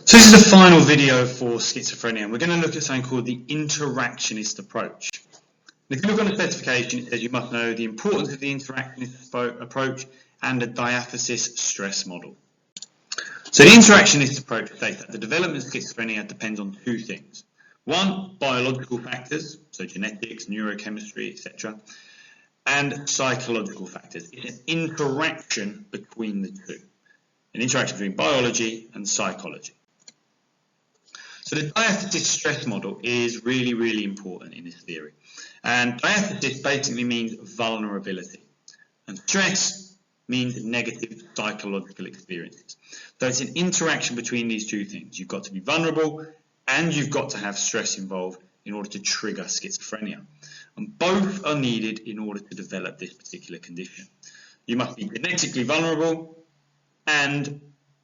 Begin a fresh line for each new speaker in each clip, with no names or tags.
So this is the final video for schizophrenia, and we're going to look at something called the interactionist approach. And if you look on the specification, it says you must know the importance of the interactionist approach and a diathesis stress model. So the interactionist approach states that the development of schizophrenia depends on two things. One, biological factors, so genetics, neurochemistry, etc., and psychological factors. It's an interaction between the two, an interaction between biology and psychology. So the diathesis stress model is really important in this theory. And diathesis basically means vulnerability. And stress means negative psychological experiences. So it's an interaction between these two things. You've got to be vulnerable and you've got to have stress involved in order to trigger schizophrenia. And both are needed in order to develop this particular condition. You must be genetically vulnerable, and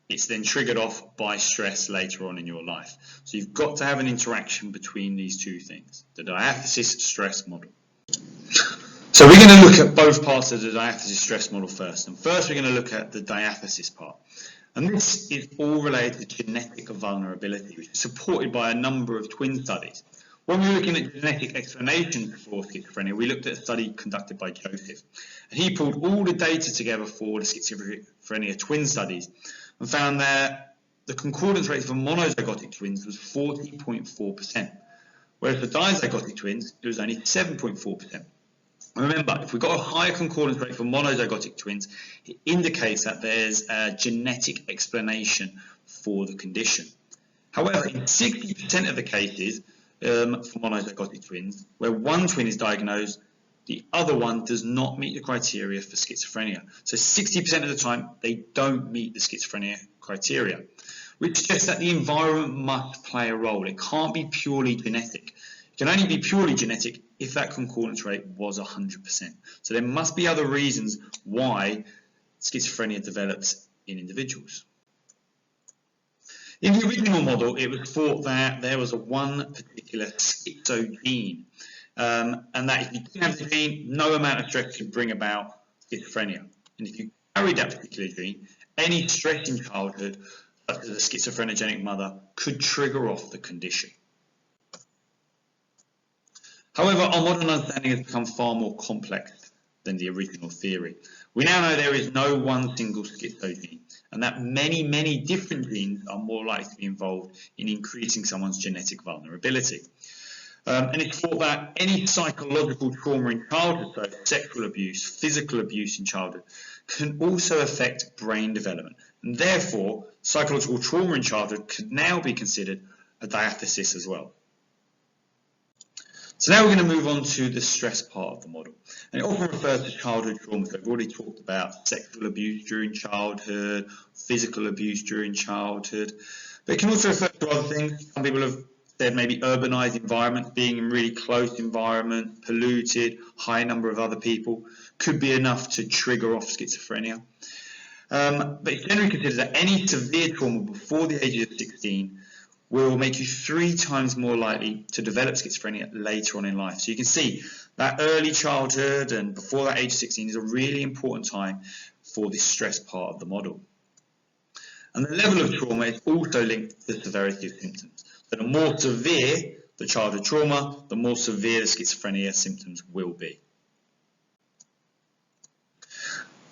it's then triggered off by stress later on in your life. So you've got to have an interaction between these two things, the diathesis stress model. So we're going to look at both parts of the diathesis stress model first. And first we're going to look at the diathesis part. And this is all related to genetic vulnerability, which is supported by a number of twin studies. When we were looking at genetic explanations for schizophrenia, we looked at a study conducted by Joseph. And he pulled all the data together for the schizophrenia twin studies and found that the concordance rate for monozygotic twins was 40.4%, whereas for dizygotic twins, it was only 7.4%. Remember, if we've got a higher concordance rate for monozygotic twins, it indicates that there's a genetic explanation for the condition. However, in 60% of the cases for monozygotic twins, where one twin is diagnosed, the other one does not meet the criteria for schizophrenia. So 60% of the time, they don't meet the schizophrenia criteria, which suggests that the environment must play a role. It can't be purely genetic. It can only be purely genetic if that concordance rate was 100%. So there must be other reasons why schizophrenia develops in individuals. In the original model, it was thought that there was one particular schizogene, and that if you didn't have the gene, no amount of stress could bring about schizophrenia. And if you carried that particular gene, any stress in childhood, such as a schizophrenogenic mother, could trigger off the condition. However, our modern understanding has become far more complex than the original theory. We now know there is no one single schizogene, and that many different genes are more likely to be involved in increasing someone's genetic vulnerability. And it's thought that any psychological trauma in childhood, so sexual abuse, physical abuse in childhood, can also affect brain development. And therefore, psychological trauma in childhood could now be considered a diathesis as well. So now we're going to move on to the stress part of the model. And it often refers to childhood trauma. So we've already talked about sexual abuse during childhood, physical abuse during childhood. But it can also refer to other things. Some people have said maybe urbanized environments, being in really close environment, polluted, high number of other people, could be enough to trigger off schizophrenia. But it's generally considered that any severe trauma before the age of 16 will make you 3 times more likely to develop schizophrenia later on in life. So you can see that early childhood and before that age of 16 is a really important time for this stress part of the model. And the level of trauma is also linked to the severity of symptoms. So the more severe the childhood trauma, the more severe the schizophrenia symptoms will be.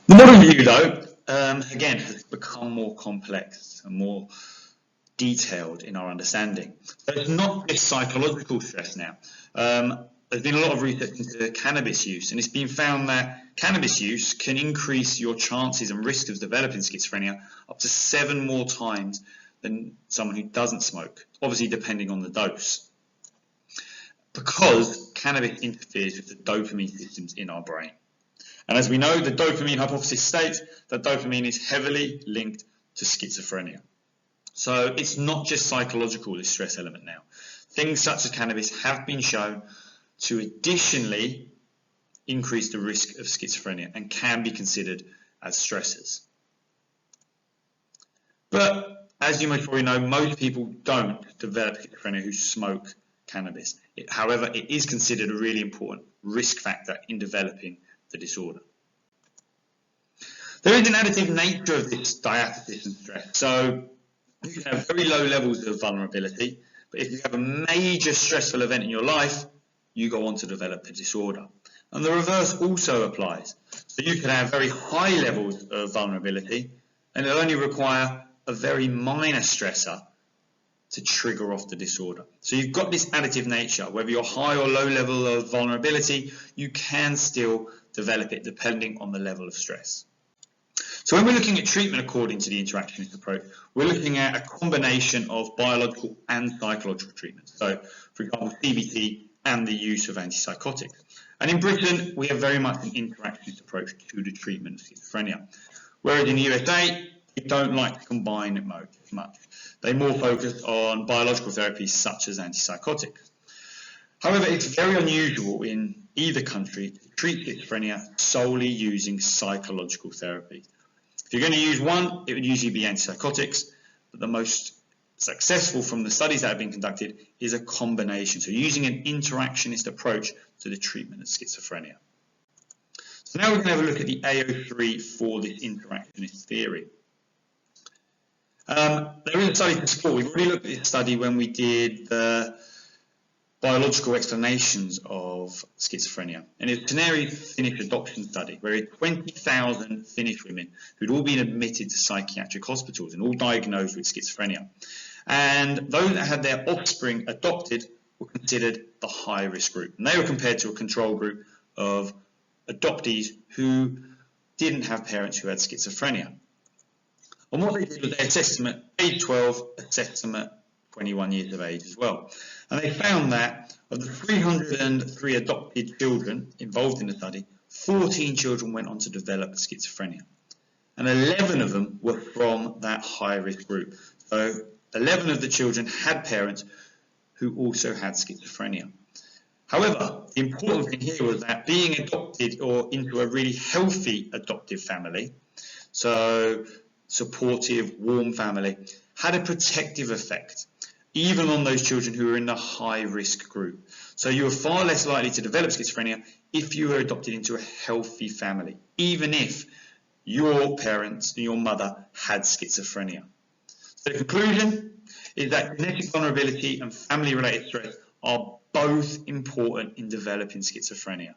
The model view, though, again, has become more complex and more detailed in our understanding. So it's not just psychological stress now. There's been a lot of research into cannabis use, and it's been found that cannabis use can increase your chances and risk of developing schizophrenia up to 7 more times than someone who doesn't smoke, obviously depending on the dose, because cannabis interferes with the dopamine systems in our brain. And as we know, the dopamine hypothesis states that dopamine is heavily linked to schizophrenia. So it's not just psychological, this stress element now. Things such as cannabis have been shown to additionally increase the risk of schizophrenia and can be considered as stressors. But as you most probably know, most people don't develop schizophrenia who smoke cannabis. However, it is considered a really important risk factor in developing the disorder. There is an additive nature of this diathesis and stress. So you can have very low levels of vulnerability, but if you have a major stressful event in your life, you go on to develop a disorder. And the reverse also applies. So you can have very high levels of vulnerability, and it'll only require a very minor stressor to trigger off the disorder. So you've got this additive nature. Whether you're high or low level of vulnerability, you can still develop it depending on the level of stress. So when we're looking at treatment according to the interactionist approach, we're looking at a combination of biological and psychological treatments. So, for example, CBT and the use of antipsychotics. And in Britain, we have very much an interactionist approach to the treatment of schizophrenia. Whereas in the USA, they don't like to combine it much. They more focus on biological therapies such as antipsychotics. However, it's very unusual in either country to treat schizophrenia solely using psychological therapy. If you're going to use one, it would usually be antipsychotics, but the most successful from the studies that have been conducted is a combination, so using an interactionist approach to the treatment of schizophrenia. So now we're going to have a look at the AO3 for this interactionist theory. There is a study to support. We've already looked at this study when we did the biological explanations of schizophrenia. And it's a Canary Finnish adoption study where it's 20,000 Finnish women who'd all been admitted to psychiatric hospitals and all diagnosed with schizophrenia. And those that had their offspring adopted were considered the high-risk group. And they were compared to a control group of adoptees who didn't have parents who had schizophrenia. And what they did was they assessed them at age 12, assessed them at 21 years of age as well. And they found that of the 303 adopted children involved in the study, 14 children went on to develop schizophrenia. And 11 of them were from that high-risk group. So 11 of the children had parents who also had schizophrenia. However, the important thing here was that being adopted or into a really healthy adoptive family, so supportive, warm family, had a protective effect, even on those children who were in the high-risk group. So you were far less likely to develop schizophrenia if you were adopted into a healthy family, even if your parents, your mother, had schizophrenia. So the conclusion is that genetic vulnerability and family-related stress are both important in developing schizophrenia.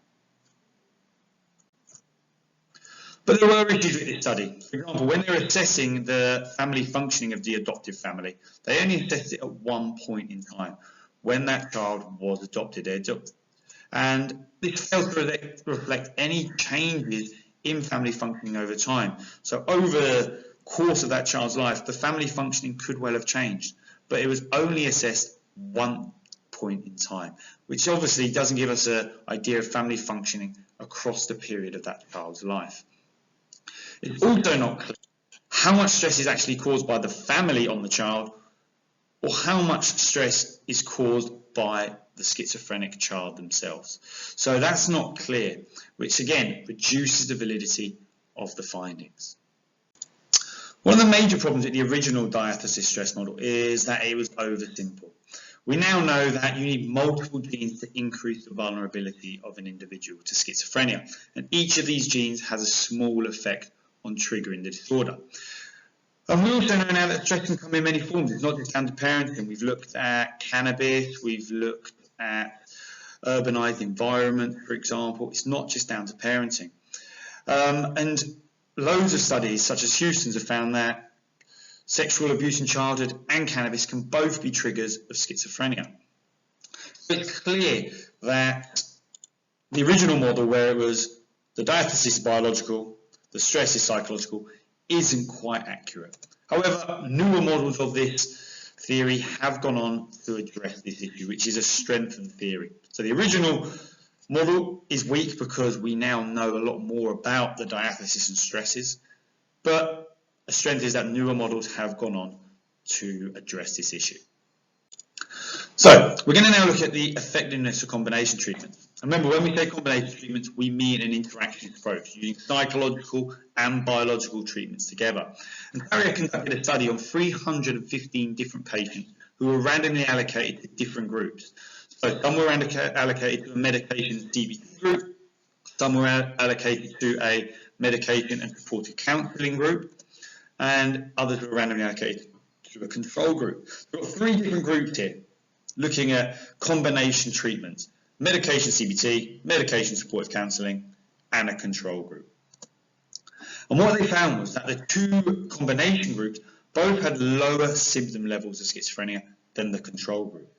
But there were issues with this study. For example, when they were assessing the family functioning of the adoptive family, they only assessed it at one point in time, when that child was adopted. And this failed to reflect any changes in family functioning over time. So over the course of that child's life, the family functioning could well have changed, but it was only assessed one point in time, which obviously doesn't give us an idea of family functioning across the period of that child's life. It's also not clear how much stress is actually caused by the family on the child, or how much stress is caused by the schizophrenic child themselves. So that's not clear, which again reduces the validity of the findings. One of the major problems with the original diathesis stress model is that it was oversimple. We now know that you need multiple genes to increase the vulnerability of an individual to schizophrenia, and each of these genes has a small effect on triggering the disorder. And we also know now that stress can come in many forms. It's not just down to parenting. We've looked at cannabis, we've looked at urbanized environment, for example. It's not just down to parenting. And loads of studies, such as Houston's, have found that sexual abuse in childhood and cannabis can both be triggers of schizophrenia. But it's clear that the original model, where it was the diathesis is biological, the stress is psychological, isn't quite accurate. However, newer models of this theory have gone on to address this issue, which is a strengthened theory. So the original model is weak because we now know a lot more about the diathesis and stresses, but a strength is that newer models have gone on to address this issue. So we're going to now look at the effectiveness of combination treatments. Remember, when we say combination treatments, we mean an interaction approach, using psychological and biological treatments together. And Harrier conducted a study on 315 different patients who were randomly allocated to different groups. So some were allocated to a medication CBT group, some were allocated to a medication and supportive counselling group, and others were randomly allocated to a control group. We've got 3 different groups here, looking at combination treatments: medication CBT, medication supportive counselling, and a control group. And what they found was that the 2 combination groups both had lower symptom levels of schizophrenia than the control group.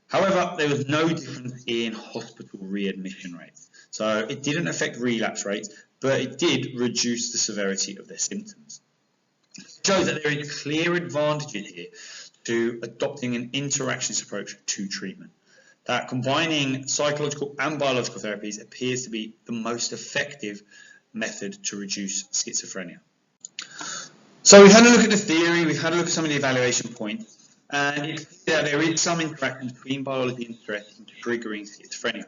However, there was no difference in hospital readmission rates. So it didn't affect relapse rates, but it did reduce the severity of their symptoms. It shows that there is clear advantages here to adopting an interactionist approach to treatment. That combining psychological and biological therapies appears to be the most effective method to reduce schizophrenia. So we had a look at the theory, we had a look at some of the evaluation points, and you can see that there is some interaction between biology and stress in triggering schizophrenia.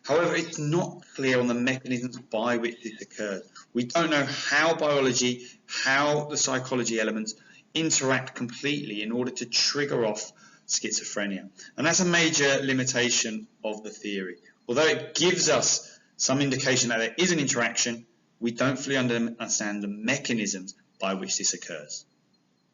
However, it's not clear on the mechanisms by which this occurs. We don't know how biology, how the psychology elements interact completely in order to trigger off schizophrenia. And that's a major limitation of the theory. Although it gives us some indication that there is an interaction, we don't fully understand the mechanisms by which this occurs.